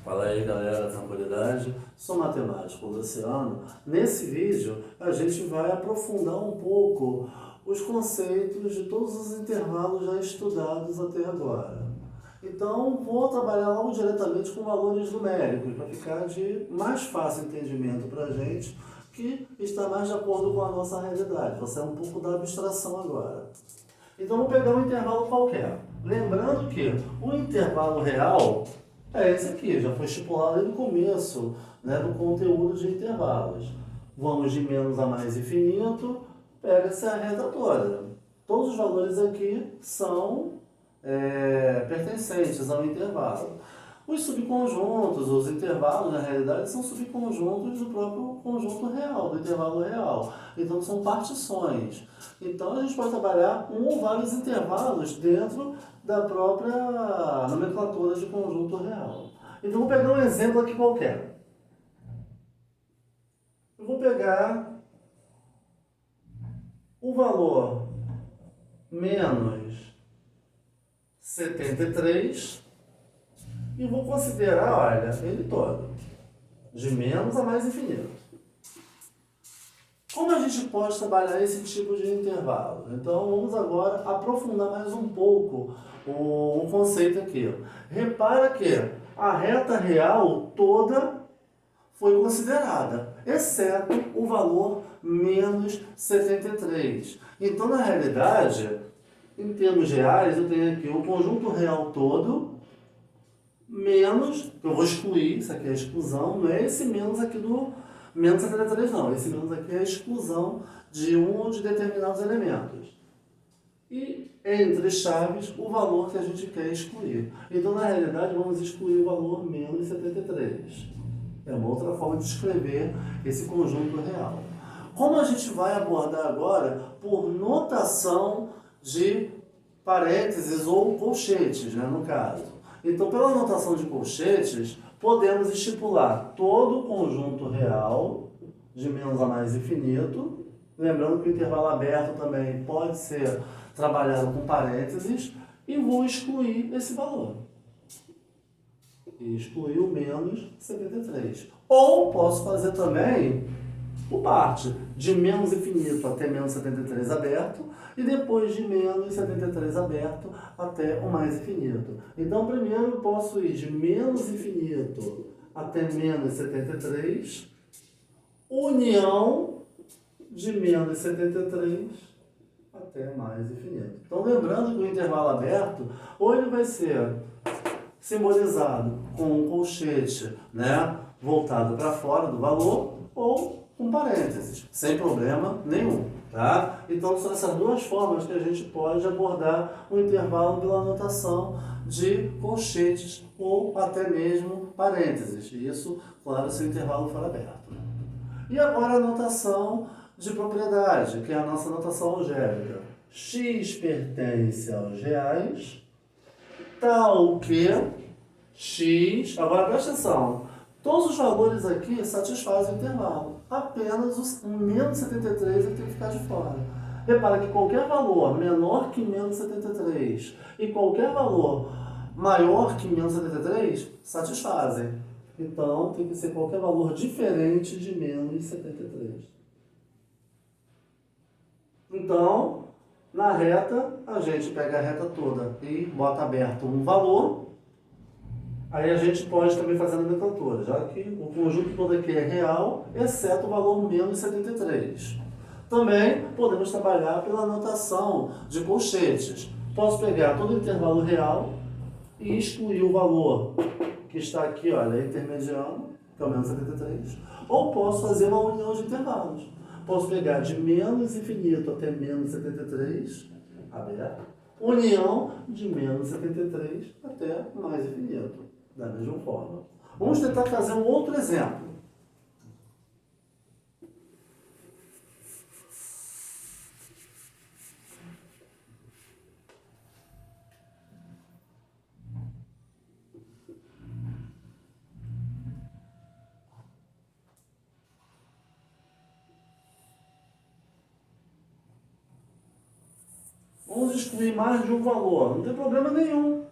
Fala aí galera, tranquilidade? Sou matemático Luciano. Nesse vídeo a gente vai aprofundar um pouco os conceitos de todos os intervalos já estudados até agora. Então vou trabalhar logo diretamente com valores numéricos para ficar de mais fácil entendimento para a gente, que está mais de acordo com a nossa realidade. Vai ser um pouco da abstração agora. Então vou pegar um intervalo qualquer. Lembrando que o intervalo real é esse aqui, já foi estipulado aí no começo, né, do conteúdo de intervalos. Vamos de menos a mais infinito, pega-se a reta toda. Todos os valores aqui são pertencentes ao intervalo. Os subconjuntos, os intervalos, na realidade, são subconjuntos do próprio conjunto real, do intervalo real. Então, são partições. Então, a gente pode trabalhar um ou vários intervalos dentro da própria nomenclatura de conjunto real. Então, vou pegar um exemplo aqui qualquer. Eu vou pegar o valor menos 73 e vou considerar, olha, ele todo, de menos a mais infinito. Como a gente pode trabalhar esse tipo de intervalo? Então vamos agora aprofundar mais um pouco o conceito aqui. Repara que a reta real toda foi considerada, exceto o valor menos 73. Então, na realidade, em termos reais, eu tenho aqui o conjunto real todo, menos, que eu vou excluir, isso aqui é a exclusão, não é esse menos aqui do menos 73 não, esse menos aqui é a exclusão de um ou de determinados elementos. E entre chaves, o valor que a gente quer excluir. Então, na realidade, vamos excluir o valor menos 73. É uma outra forma de escrever esse conjunto real. Como a gente vai abordar agora por notação de parênteses ou colchetes, né, no caso. Então, pela notação de colchetes, podemos estipular todo o conjunto real de menos a mais infinito. Lembrando que o intervalo aberto também pode ser trabalhado com parênteses. E vou excluir esse valor. E excluir o menos 73. Ou posso fazer também por parte, de menos infinito até menos 73 aberto, e depois de menos 73 aberto até o mais infinito. Então, primeiro eu posso ir de menos infinito até menos 73, união de menos 73 até mais infinito. Então, lembrando que o intervalo aberto, ou ele vai ser simbolizado com um colchete, né, voltado para fora do valor, ou com parênteses, sem problema nenhum, tá? Então são essas duas formas que a gente pode abordar o intervalo pela notação de colchetes ou até mesmo parênteses. Isso, claro, se o intervalo for aberto. E agora a notação de propriedade, que é a nossa notação algébrica. X pertence aos reais, tal que x... Agora presta atenção. Todos os valores aqui satisfazem o intervalo. Apenas o menos 73 é que tem que ficar de fora. Repara que qualquer valor menor que menos 73 e qualquer valor maior que menos 73 satisfazem. Então, tem que ser qualquer valor diferente de menos 73. Então, na reta, a gente pega a reta toda e bota aberto um valor. Aí a gente pode também fazer a nomenclatura, já que o conjunto todo aqui é real, exceto o valor menos 73. Também podemos trabalhar pela notação de colchetes. Posso pegar todo o intervalo real e excluir o valor que está aqui, olha, intermediano, que é o menos 73. Ou posso fazer uma união de intervalos. Posso pegar de menos infinito até menos 73, aberto, união de menos 73 até mais infinito. Da mesma forma. Vamos tentar fazer um outro exemplo. Vamos excluir mais de um valor. Não tem problema nenhum.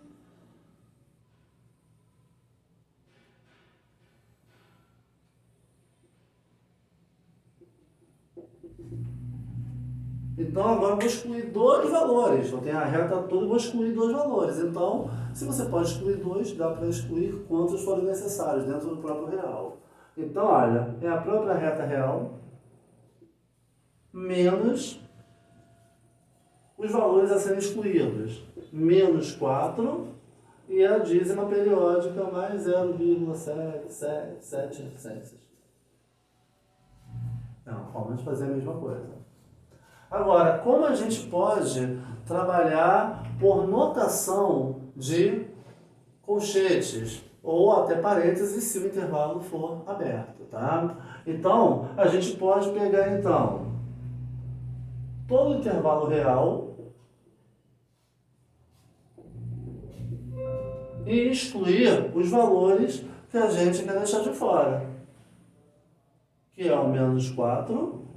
Então agora eu vou excluir dois valores. Eu tenho a reta toda e vou excluir dois valores. Então, se você pode excluir dois, dá para excluir quantos forem necessários dentro do próprio real. Então, olha, é a própria reta real menos os valores a serem excluídos. Menos 4 e a dízima periódica mais 0,777 reticências. É uma forma de fazer a mesma coisa. Agora, como a gente pode trabalhar por notação de colchetes ou até parênteses se o intervalo for aberto, tá? Então, a gente pode pegar, então, todo o intervalo real e excluir os valores que a gente quer deixar de fora, que é o menos 4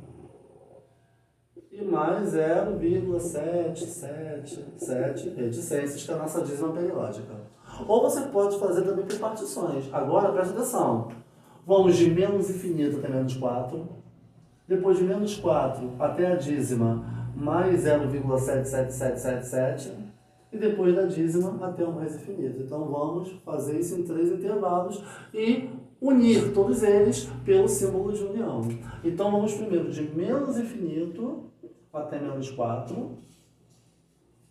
e mais 0,777 reticências, que é a nossa dízima periódica. Ou você pode fazer também por partições. Agora, presta atenção. Vamos de menos infinito até menos 4. Depois de menos 4 até a dízima mais 0,77777. E depois da dízima até o mais infinito. Então, vamos fazer isso em 3 intervalos e unir todos eles pelo símbolo de união. Então, vamos primeiro de menos infinito até menos 4,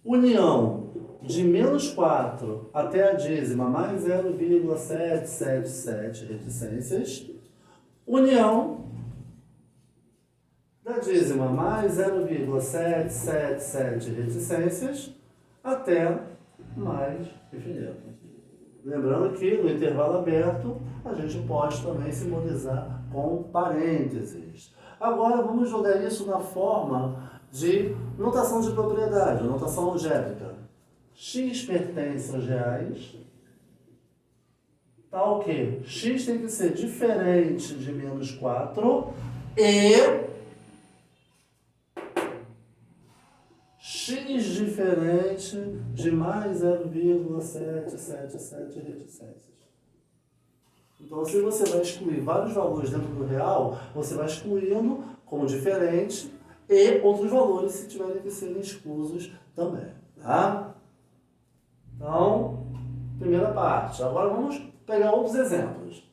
união de menos 4 até a dízima mais 0,777 reticências, união da dízima mais 0,777 reticências até mais infinito. Lembrando que no intervalo aberto a gente pode também simbolizar com parênteses. Agora vamos jogar isso na forma de notação de propriedade, notação algébrica. X pertence aos reais, tal que x tem que ser diferente de menos 4 e x diferente de mais 0,777 reticências. Então, se você vai excluir vários valores dentro do real, você vai excluindo como diferente e outros valores se tiverem que serem exclusos também. Tá? Então, primeira parte. Agora vamos pegar outros exemplos.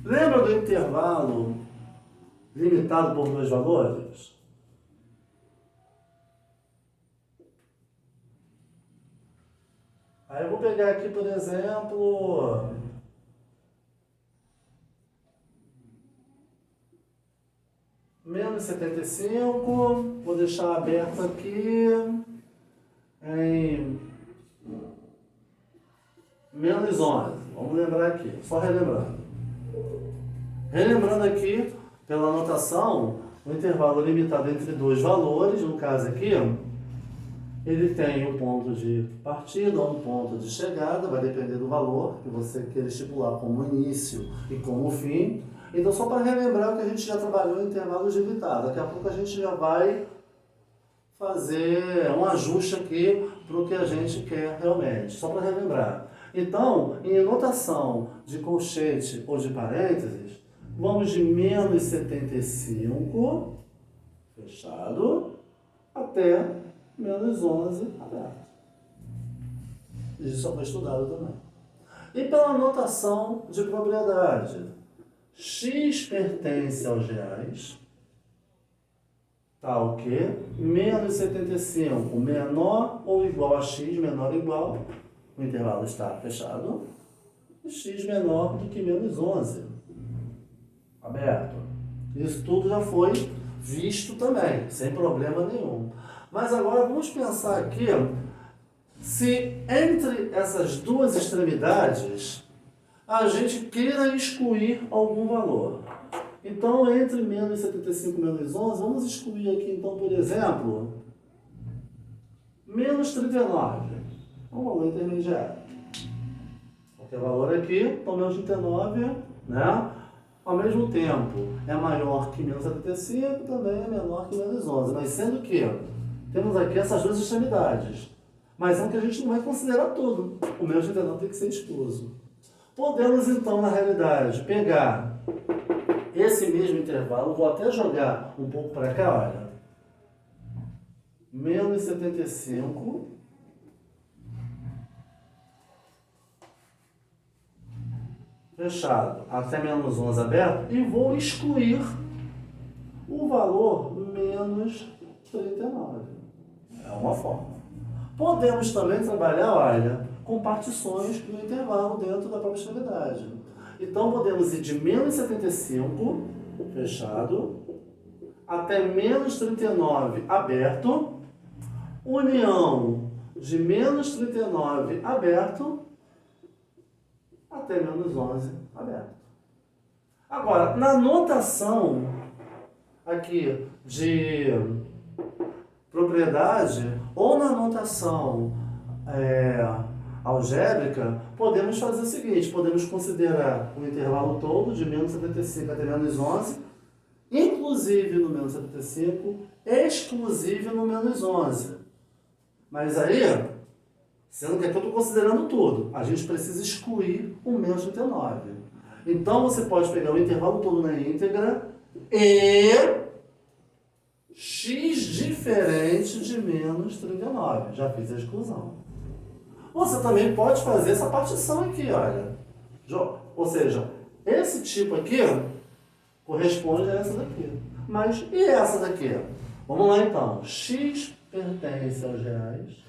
Lembra do intervalo limitado por dois valores? Aí eu vou pegar aqui, por exemplo, menos 75, vou deixar aberto aqui em menos 11. Vamos lembrar aqui, só relembrando. Relembrando aqui, pela anotação, o intervalo limitado entre dois valores, no caso aqui, ele tem um ponto de partida ou um ponto de chegada, vai depender do valor que você queira estipular como início e como fim. Então, só para relembrar o que a gente já trabalhou em intervalos limitados. Daqui a pouco a gente já vai fazer um ajuste aqui para o que a gente quer realmente, só para relembrar. Então, em notação de colchete ou de parênteses, vamos de menos 75, fechado, até menos 11, aberto. Isso só foi estudado também. E pela notação de propriedade, x pertence aos reais, tal que menos 75 menor ou igual a x, menor ou igual, o intervalo está fechado, e x menor do que menos 11, aberto. Isso tudo já foi visto também, sem problema nenhum. Mas agora vamos pensar aqui se entre essas duas extremidades a gente queira excluir algum valor. Então, entre menos 75 e menos 11, vamos excluir aqui, então, por exemplo, menos 39. Um valor intermediário. Porque o valor aqui, então, menos 39, né? Ao mesmo tempo, é maior que menos 75, também é menor que menos 11. Mas sendo que temos aqui essas duas extremidades. Mas é que a gente não vai considerar tudo. O menos 39 tem que ser excluso. Podemos, então, na realidade, pegar esse mesmo intervalo, vou até jogar um pouco para cá, olha. Menos 75. Fechado. Até menos 11 aberto. E vou excluir o valor menos 39. É uma forma. Podemos também trabalhar, olha, com partições no intervalo dentro da própria extremidade. Então, podemos ir de menos 75, fechado, até menos 39, aberto, união de menos 39, aberto, até menos 11, aberto. Agora, na notação aqui de propriedade, ou na notação algébrica, podemos fazer o seguinte, podemos considerar o intervalo todo de menos 75 até menos 11, inclusive no menos 75, exclusive no menos 11. Mas aí, sendo que aqui eu estou considerando tudo, a gente precisa excluir o menos 39. Então, você pode pegar o intervalo todo na íntegra e x diferente de menos 39. Já fiz a exclusão. Você também pode fazer essa partição aqui, olha. Ou seja, esse tipo aqui corresponde a essa daqui. Mas e essa daqui? Vamos lá então. X pertence aos reais.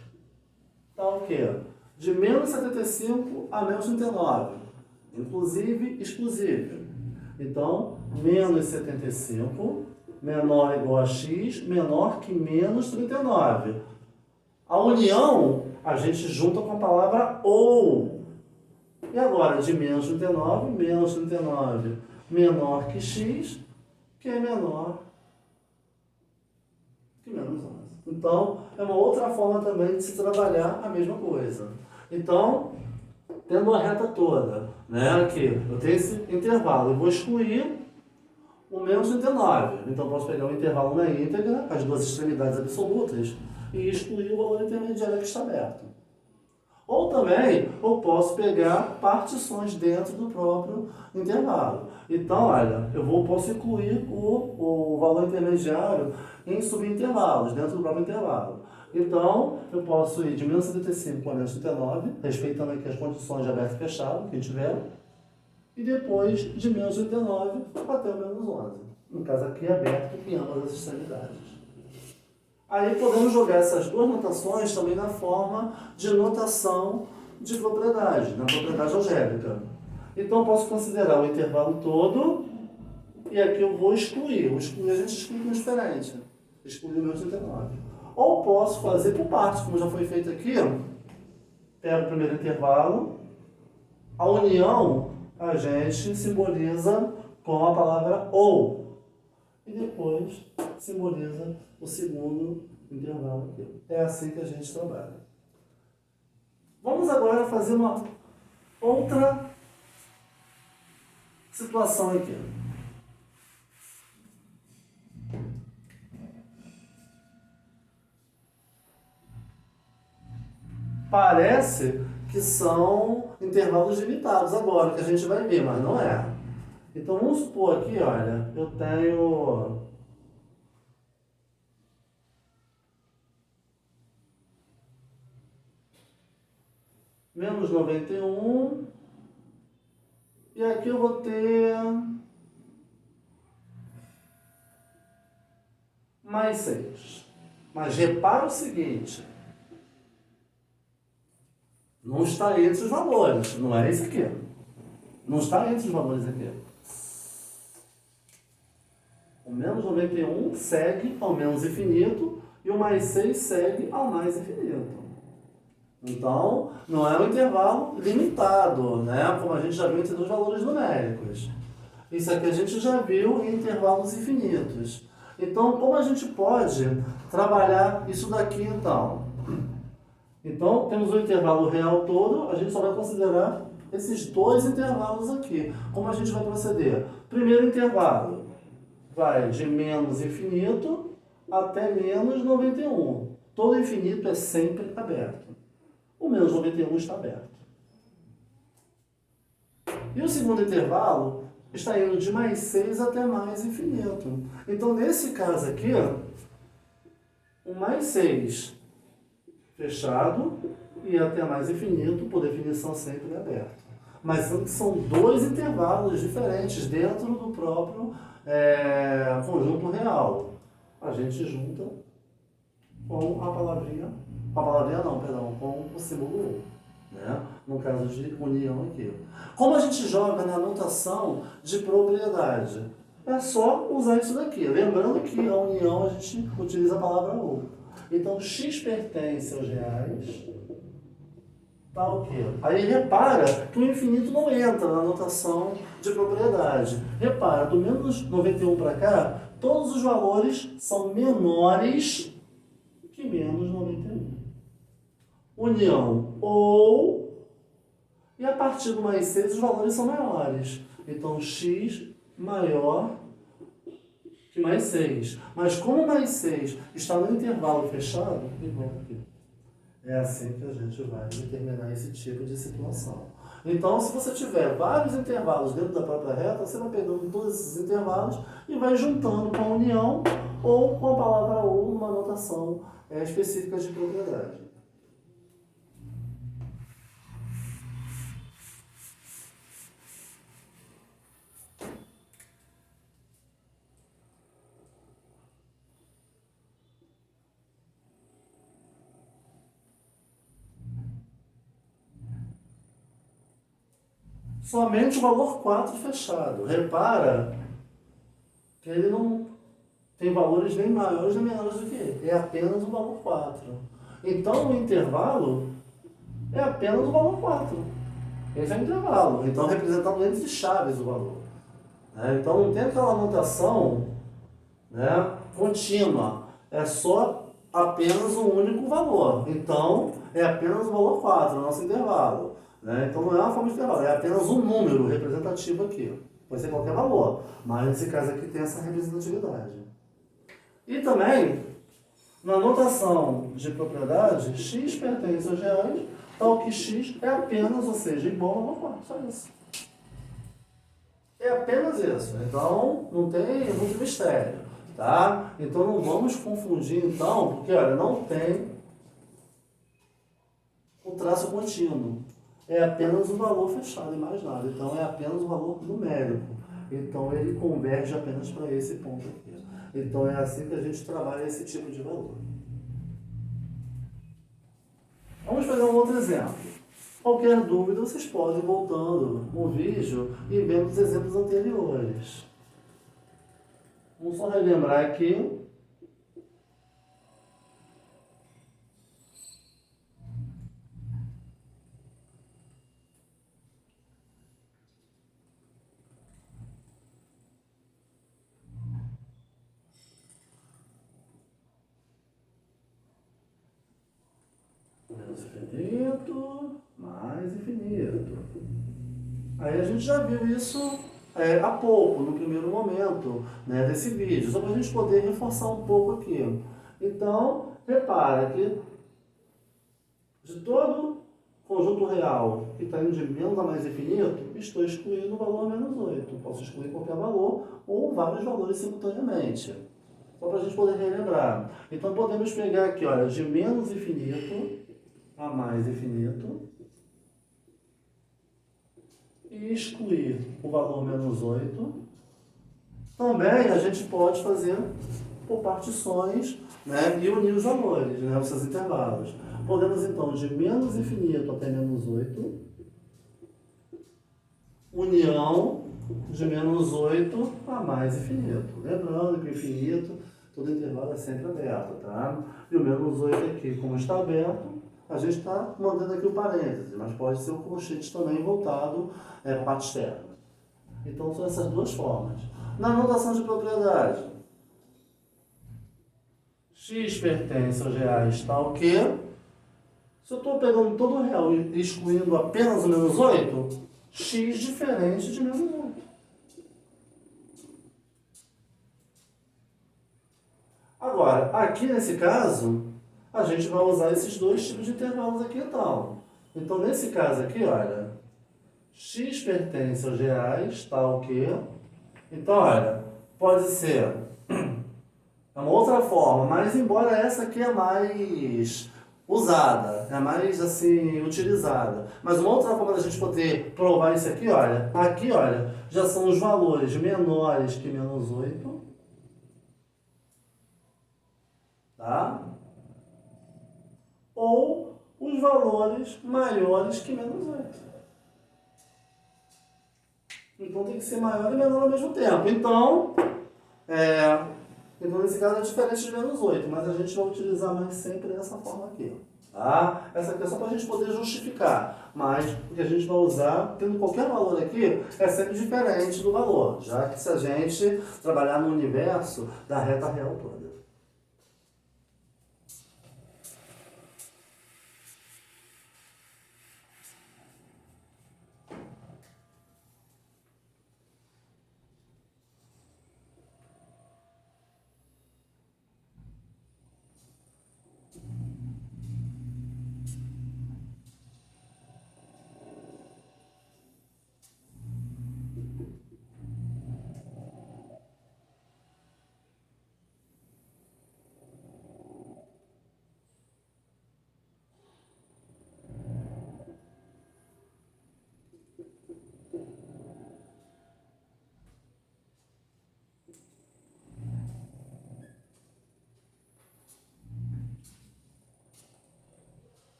Tá o quê? De menos 75 a menos 39. Inclusive, exclusive. Então, menos 75 menor ou igual a x, menor que menos 39. A união, a gente junta com a palavra ou. E agora, de menos 39, menos 39 menor que x, que é menor que menos 11. Então, é uma outra forma também de se trabalhar a mesma coisa. Então, tendo a reta toda, né, aqui, eu tenho esse intervalo, eu vou excluir o menos 39. Então, posso pegar o intervalo na íntegra, as duas extremidades absolutas, e excluir o valor intermediário que está aberto. Ou também, eu posso pegar partições dentro do próprio intervalo. Então, olha, posso incluir o valor intermediário em subintervalos, dentro do próprio intervalo. Então, eu posso ir de menos 75 a menos 39, respeitando aqui as condições de aberto e fechado que tiver, e depois de menos 89 até o menos 11. No caso aqui, aberto em ambas as extremidades. Aí podemos jogar essas duas notações também na forma de notação de propriedade, na propriedade algébrica. Então, eu posso considerar o intervalo todo e aqui eu vou excluir. O excluir a gente exclui com diferente. Excluir o menos 39. Ou posso fazer por partes, como já foi feito aqui. Pego o primeiro intervalo. A união a gente simboliza com a palavra ou. E depois simboliza o segundo intervalo aqui. É assim que a gente trabalha. Vamos agora fazer uma outra situação aqui. Parece que são intervalos limitados agora, que a gente vai ver, mas não é. Então, vamos supor aqui, olha, eu tenho menos 91, e aqui eu vou ter mais 6. Mas repara o seguinte, não está entre os valores, não é esse aqui. Não está entre os valores aqui. O menos 91 segue ao menos infinito e o mais 6 segue ao mais infinito. Então, não é um intervalo limitado, né? Como a gente já viu entre dois valores numéricos. Isso aqui a gente já viu em intervalos infinitos. Então, como a gente pode trabalhar isso daqui, então? Então, temos o intervalo real todo, a gente só vai considerar esses dois intervalos aqui. Como a gente vai proceder? Primeiro intervalo vai de menos infinito até menos 91. Todo infinito é sempre aberto. O menos 91 está aberto. E o segundo intervalo está indo de mais 6 até mais infinito. Então, nesse caso aqui, o mais 6 fechado e até mais infinito, por definição sempre aberto. Mas são dois intervalos diferentes dentro do próprio conjunto real. A gente junta com a palavrinha não, perdão, com o símbolo U, né? No caso de união aqui. Como a gente joga na notação de propriedade? É só usar isso daqui. Lembrando que a união a gente utiliza a palavra U. Então, x pertence aos reais, tá o quê? Aí repara que o infinito não entra na notação de propriedade. Repara, do menos 91 para cá, todos os valores são menores que menos 91. União ou, e a partir do mais 6 os valores são maiores. Então, x maior que mais 6. Mas como mais 6 está no intervalo fechado, igual aqui. É assim que a gente vai determinar esse tipo de situação. Então, se você tiver vários intervalos dentro da própria reta, você vai pegando todos esses intervalos e vai juntando com a união ou com a palavra ou numa notação específica de propriedade. Somente o valor 4 fechado. Repara que ele não tem valores nem maiores nem menores do que ele. É apenas o valor 4. Então, o intervalo é apenas o valor 4. Esse é o intervalo. Então, representado entre chaves o valor. Então, não tem aquela notação contínua. É só apenas um único valor. Então, é apenas o valor 4, o nosso intervalo. Então, não é uma forma de intervalo, é apenas um número representativo aqui. Pode ser qualquer valor, mas nesse caso aqui tem essa representatividade. E também, na notação de propriedade, x pertence aos reais, tal que x é apenas, ou seja, igual ao valor 4, só isso. É apenas isso. Então, não tem muito mistério, tá? Então, não vamos confundir, então, porque, olha, não tem o traço contínuo. É apenas o valor fechado e mais nada. Então, é apenas o valor numérico. Então, ele converge apenas para esse ponto aqui. Então, é assim que a gente trabalha esse tipo de valor. Vamos fazer um outro exemplo. Qualquer dúvida, vocês podem ir voltando o vídeo e vendo os exemplos anteriores. Vamos só relembrar aqui. Menos infinito, mais infinito. Aí a gente já viu isso há pouco, no primeiro momento desse vídeo, só para a gente poder reforçar um pouco aqui. Então, repara que de todo conjunto real que está indo de menos a mais infinito, estou excluindo o valor menos 8. Posso excluir qualquer valor ou vários valores simultaneamente. Só para a gente poder relembrar. Então, podemos pegar aqui, olha, de menos infinito a mais infinito e excluir o valor menos 8. Também a gente pode fazer por partições e unir os valores, os seus intervalos. Podemos, então, de menos infinito até menos 8, união de menos 8 a mais infinito. Lembrando que o infinito, todo intervalo é sempre aberto, tá? E o menos 8 aqui, como está aberto, a gente está mandando aqui o parêntese, mas pode ser o colchete também voltado para a parte externa. Então, são essas duas formas. Na notação de propriedade, x pertence aos reais tal que, se eu estou pegando todo o real e excluindo apenas o menos 8, x diferente de menos 8. Agora, aqui nesse caso, a gente vai usar esses dois tipos de intervalos aqui então. Então, nesse caso aqui, olha, x pertence aos reais, tal que... Então, olha, pode ser uma outra forma, mas embora essa aqui é mais usada, é mais assim, utilizada. Mas uma outra forma da gente poder provar isso aqui, olha, já são os valores menores que menos 8, tá? Ou os valores maiores que menos 8. Então tem que ser maior e menor ao mesmo tempo. Então nesse caso é diferente de menos 8, mas a gente vai utilizar mais sempre dessa forma aqui. Tá? Essa aqui é só para a gente poder justificar, mas o que a gente vai usar, tendo qualquer valor aqui, é sempre diferente do valor, já que se a gente trabalhar no universo da reta real toda.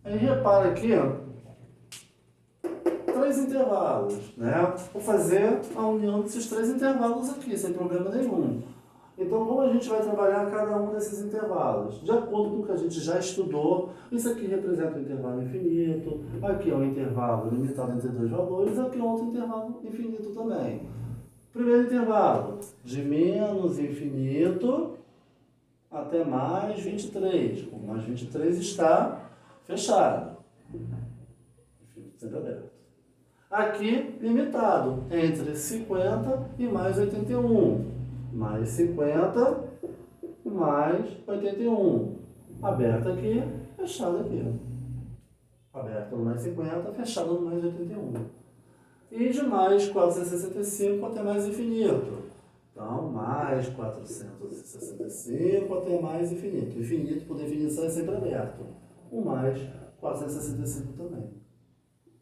Aí repara aqui, ó, 3 intervalos, né? Vou fazer a união desses 3 intervalos aqui, sem problema nenhum. Então, como a gente vai trabalhar cada um desses intervalos? De acordo com o que a gente já estudou, isso aqui representa um intervalo infinito, aqui é um intervalo limitado entre 2 valores, aqui é outro intervalo infinito também. Primeiro intervalo, de menos infinito até mais 23. O mais 23 está fechado. Sempre aberto. Aqui, limitado, entre 50 e mais 81. Mais 50, mais 81. Aberto aqui, fechado aqui. Aberto no mais 50, fechado no mais 81. E de mais 465 até mais infinito. Então, mais 465 até mais infinito. Infinito, por definição, é sempre aberto. O mais 465 também.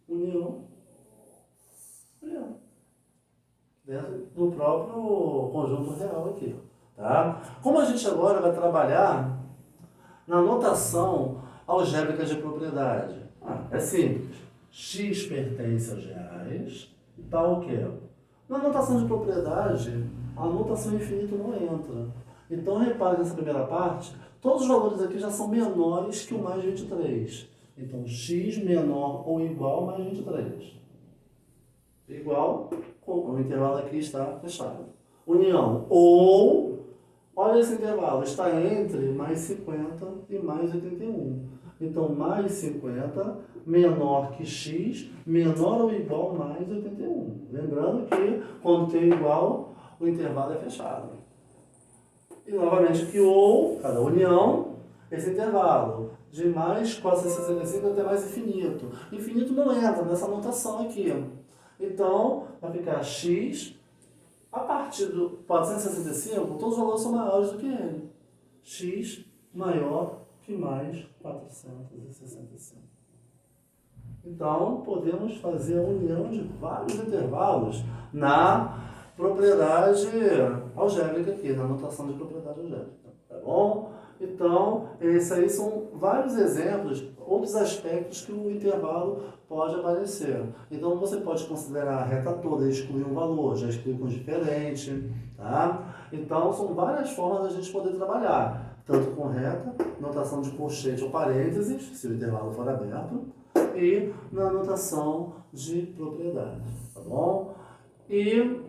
União. Dentro do próprio conjunto real aqui. Tá? Como a gente agora vai trabalhar na notação algébrica de propriedade? É simples. X pertence aos reais, tal que. Na notação de propriedade, a notação infinito não entra. Então, repare nessa primeira parte, todos os valores aqui já são menores que o mais 23. Então, x menor ou igual a mais 23. Igual, o intervalo aqui está fechado. União, ou, olha esse intervalo, está entre mais 50 e mais 81. Então, mais 50 menor que x, menor ou igual a mais 81. Lembrando que, quando tem igual, o intervalo é fechado. E, novamente, aqui, ou, cada união, esse intervalo, de mais 465 até mais infinito. Infinito não entra nessa notação aqui. Então, vai ficar x, a partir do 465, todos os valores são maiores do que ele. X maior que mais 465. Então, podemos fazer a união de vários intervalos na propriedade algébrica aqui, na notação de propriedade algébrica. Tá bom? Então, esses aí são vários exemplos, outros aspectos que o intervalo pode aparecer. Então, você pode considerar a reta toda e excluir um valor, já exclui com diferente, tá? Então, são várias formas da gente poder trabalhar, tanto com reta, notação de colchete ou parênteses, se o intervalo for aberto, e na notação de propriedade, tá bom? E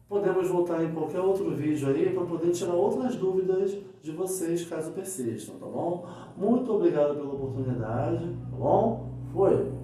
podemos voltar em qualquer outro vídeo aí para poder tirar outras dúvidas de vocês, caso persistam, tá bom? Muito obrigado pela oportunidade, tá bom? Foi?